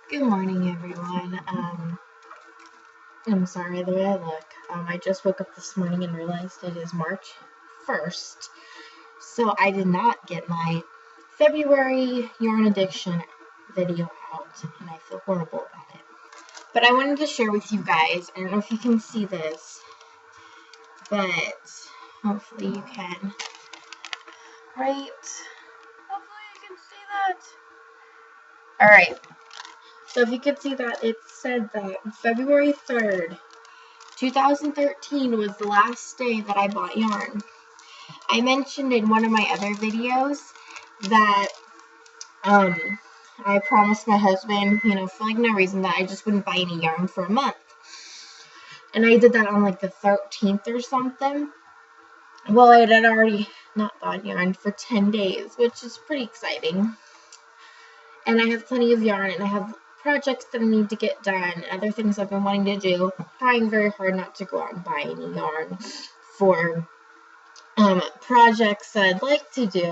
Good morning, everyone. I'm sorry the way I look. I just woke up this morning and realized it is March 1st, so I did not get my February yarn addiction video out, and I feel horrible about it. But I wanted to share with you guys. I don't know if you can see this, but hopefully you can. Right? Hopefully you can see that. All right. So if you could see that, it said that February 3rd, 2013 was the last day that I bought yarn. I mentioned in one of my other videos that I promised my husband, for like no reason, that I just wouldn't buy any yarn for a month. And I did that on like the 13th or something. Well, I had already not bought yarn for 10 days, which is pretty exciting. And I have plenty of yarn, and I have projects that I need to get done, other things I've been wanting to do. Trying very hard not to go out and buy any yarn for projects that I'd like to do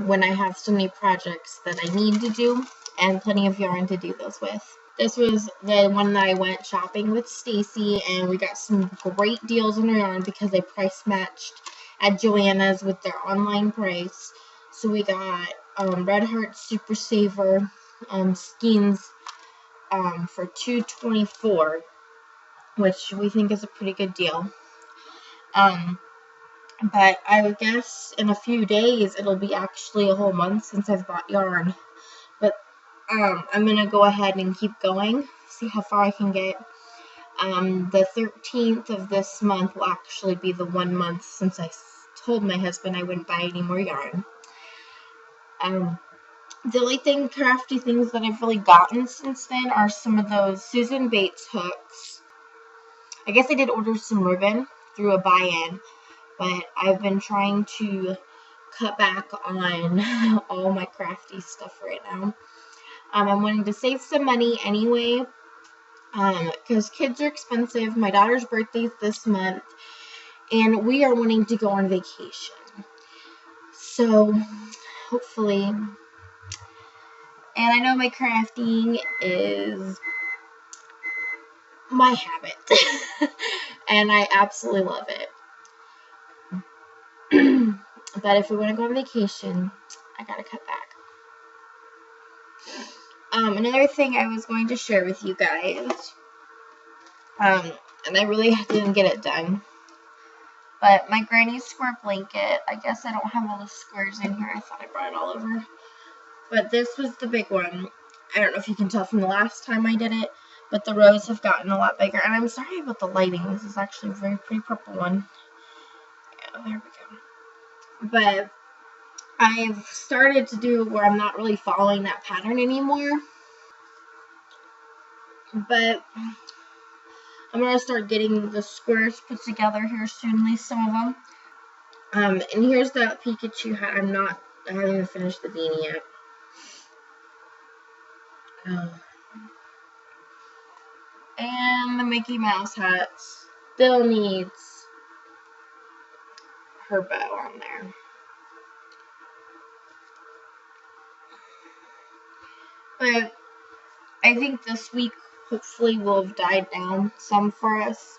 when I have so many projects that I need to do and plenty of yarn to do those with. This was the one that I went shopping with Stacy, and we got some great deals on our yarn because they price matched at Joanna's with their online price. So we got Red Heart Super Saver skeins for $2.24, which we think is a pretty good deal. But I would guess in a few days it'll be actually a whole month since I've bought yarn. But I'm going to go ahead and keep going, see how far I can get. The 13th of this month will actually be the 1 month since I told my husband I wouldn't buy any more yarn. The only crafty things that I've really gotten since then are some of those Susan Bates hooks. I guess I did order some ribbon through a buy-in, but I've been trying to cut back on all my crafty stuff right now. I'm wanting to save some money anyway, because kids are expensive. My daughter's birthday is this month, and we are wanting to go on vacation. So, hopefully, and I know my crafting is my habit, and I absolutely love it. But if we want to go on vacation, I gotta cut back. Another thing I was going to share with you guys, and I really didn't get it done, but my granny square blanket, I guess I don't have all the squares in here. I thought I brought it all over. But this was the big one. I don't know if you can tell from the last time I did it, but the rows have gotten a lot bigger. And I'm sorry about the lighting. This is actually a very pretty purple one. Yeah, there we go. But I've started to do where I'm not really following that pattern anymore. But I'm going to start getting the squares put together here soon, at least some of them. And here's that Pikachu hat. I haven't even finished the beanie yet. And the Mickey Mouse hat still needs her bow on there. But I think this week hopefully will have died down some for us,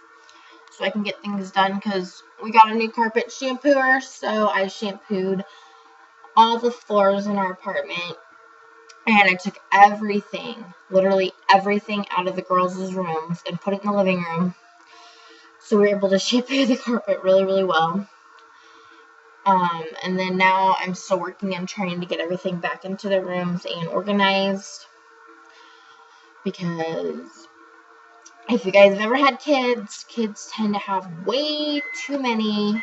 so I can get things done, because we got a new carpet shampooer, so I shampooed all the floors in our apartment, and I took everything, literally everything, out of the girls' rooms and put it in the living room, so we were able to shampoo the carpet really, really well. And then now I'm still working on trying to get everything back into the rooms and organized, because if you guys have ever had kids tend to have way too many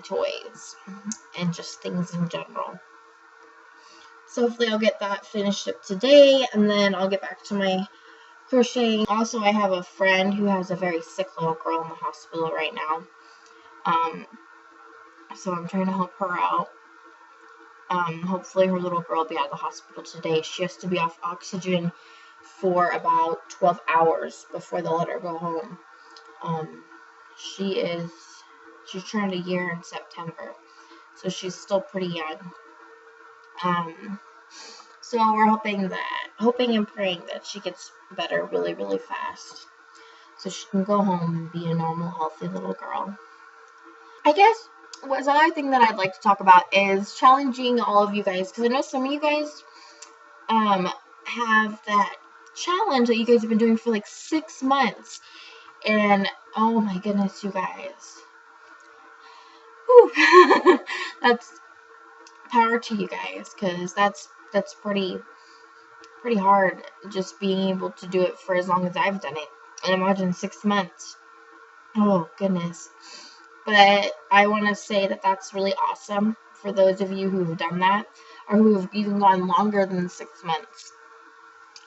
toys and just things in general. So hopefully I'll get that finished up today, and then I'll get back to my crocheting. Also, I have a friend who has a very sick little girl in the hospital right now. So I'm trying to help her out. Hopefully her little girl will be out of the hospital today. She has to be off oxygen for about 12 hours before they'll let her go home. She's turned a year in September, so she's still pretty young. So we're hoping and praying that she gets better really, really fast, so she can go home and be a normal, healthy little girl. I guess what's another thing that I'd like to talk about is challenging all of you guys, because I know some of you guys have that challenge that you guys have been doing for like 6 months, and oh my goodness, you guys, whew, that's power to you guys, because that's pretty hard, just being able to do it for as long as I've done it, and imagine 6 months. Oh goodness. But I want to say that that's really awesome for those of you who have done that, or who have even gone longer than 6 months.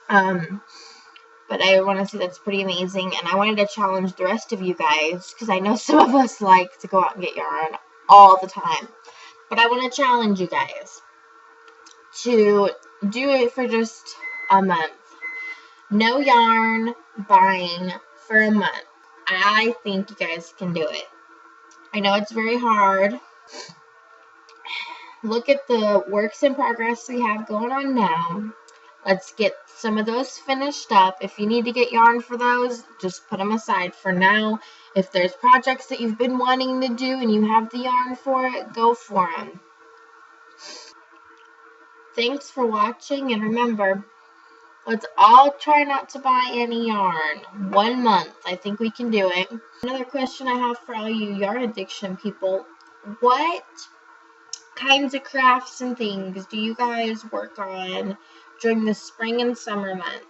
But I want to say that's pretty amazing, and I wanted to challenge the rest of you guys, because I know some of us like to go out and get yarn all the time. But I want to challenge you guys to do it for just a month. No yarn buying for a month. I think you guys can do it. I know it's very hard. Look at the works in progress we have going on now. Let's get some of those finished up. If you need to get yarn for those, just put them aside for now. If there's projects that you've been wanting to do and you have the yarn for it, go for them. Thanks for watching, and remember, let's all try not to buy any yarn. 1 month. I think we can do it. Another question I have for all you yarn addiction people: what kinds of crafts and things do you guys work on during the spring and summer months?